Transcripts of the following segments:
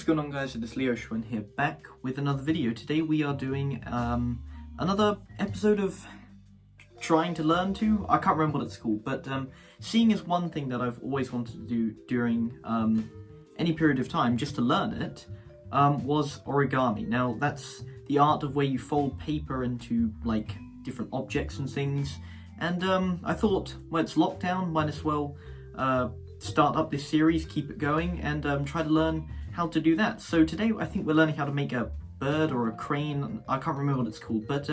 What's going on, guys? It is LEOxuan here, back with another video. Today we are doing another episode of Trying to Learn To. I can't remember what it's called, but seeing is one thing that I've always wanted to do during any period of time, just to learn it, was origami. Now, that's the art of where you fold paper into, like, different objects and things. And I thought, well, it's lockdown, might as well start up this series, keep it going, and try to learn how to do that. So today I think we're learning how to make a bird or a crane. I can't remember what it's called, but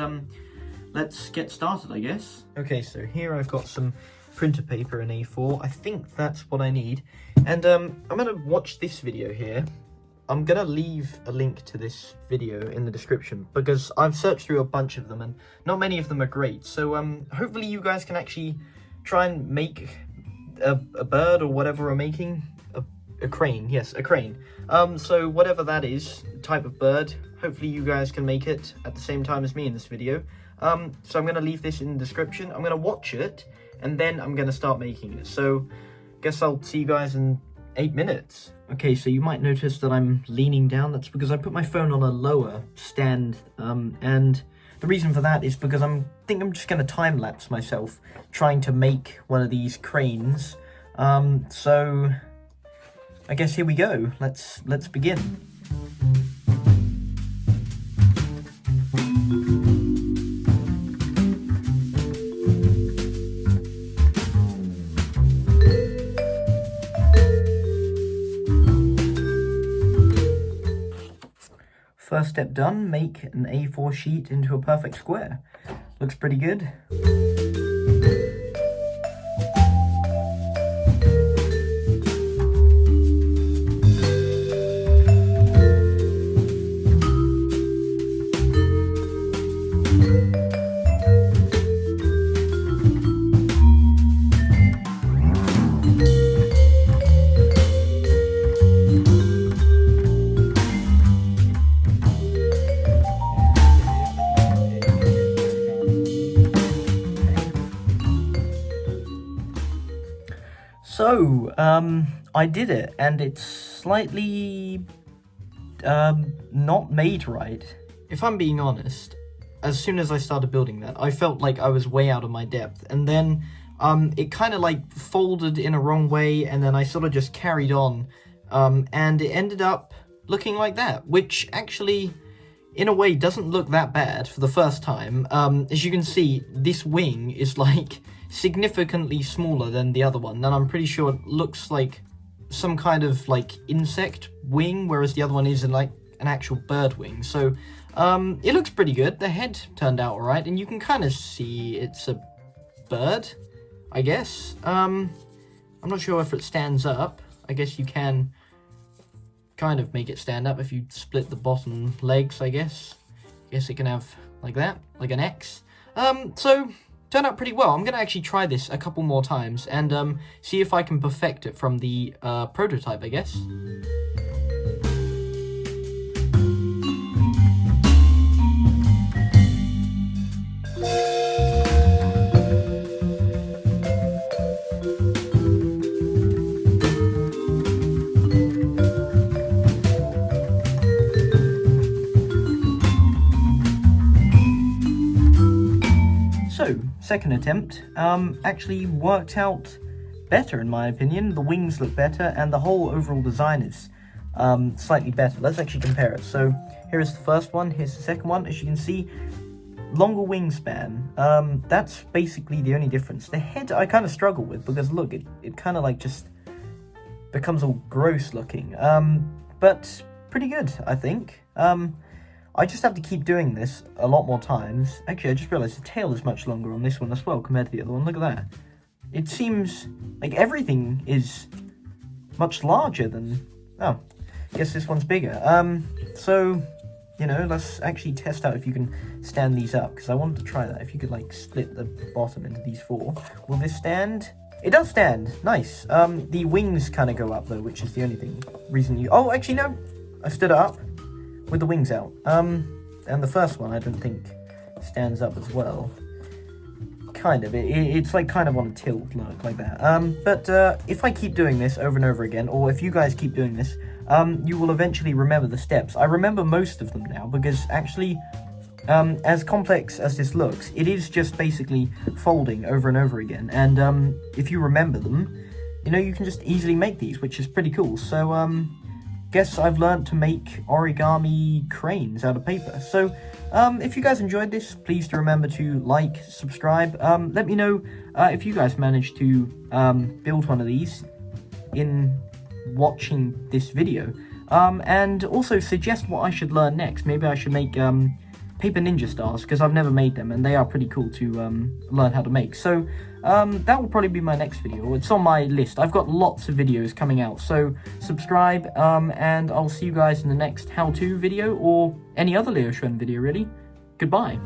let's get started, I guess. Okay, so here I've got some printer paper in A4. I think that's what I need. And I'm gonna watch this video here. I'm gonna leave a link to this video in the description because I've searched through a bunch of them and not many of them are great. So hopefully you guys can actually try and make a bird or whatever I'm making. A crane, yes, a crane. So whatever that is, type of bird, hopefully you guys can make it at the same time as me in this video. So I'm going to leave this in the description. I'm going to watch it, and then I'm going to start making it. So, guess I'll see you guys in 8 minutes. Okay, so you might notice that I'm leaning down. That's because I put my phone on a lower stand, and the reason for that is because I think I'm just going to time-lapse myself trying to make one of these cranes. So I guess here we go. Let's begin. First step done, make an A4 sheet into a perfect square. Looks pretty good. So, I did it, and it's slightly, not made right. If I'm being honest, as soon as I started building that, I felt like I was way out of my depth, and then, it kind of, like, folded in a wrong way, and then I sort of just carried on, and it ended up looking like that, which actually, in a way, doesn't look that bad for the first time. As you can see, this wing is, like, significantly smaller than the other one, and I'm pretty sure it looks like some kind of like insect wing, whereas the other one is like an actual bird wing. So it looks pretty good. The head turned out alright, and you can kind of see it's a bird, I guess. I'm not sure if it stands up. I guess you can kind of make it stand up if you split the bottom legs, I guess. Guess it can have like that, like an X. So turned out pretty well. I'm going to actually try this a couple more times and see if I can perfect it from the prototype, I guess. So, second attempt, actually worked out better in my opinion. The wings look better and the whole overall design is slightly better. Let's actually compare it. So, here is the first one, here's the second one. As you can see, longer wingspan. That's basically the only difference. The head I kind of struggle with because look, it kind of like just becomes all gross looking. But pretty good, I think. I just have to keep doing this a lot more times. Actually, I just realized the tail is much longer on this one as well compared to the other one. Look at that. It seems like everything is much larger than... Oh, I guess this one's bigger. So, you know, let's actually test out if you can stand these up, because I wanted to try that. If you could, like, split the bottom into these four. Will this stand? It does stand. Nice. The wings kind of go up, though, which is the only reason you... Oh, actually, no. I stood it up with the wings out. And the first one I don't think stands up as well. Kind of. It's like kind of on a tilt, look, like that. But if I keep doing this over and over again, or if you guys keep doing this, you will eventually remember the steps. I remember most of them now, because actually, as complex as this looks, it is just basically folding over and over again, and if you remember them, you know, you can just easily make these, which is pretty cool. So, guess I've learned to make origami cranes out of paper. So, if you guys enjoyed this, please do remember to like, subscribe. Let me know if you guys managed to build one of these in watching this video. And also suggest what I should learn next. Maybe I should make paper ninja stars, because I've never made them, and they are pretty cool to learn how to make. So that will probably be my next video. It's on my list. I've got lots of videos coming out, so subscribe, and I'll see you guys in the next how-to video, or any other LEOxuan video, really. Goodbye.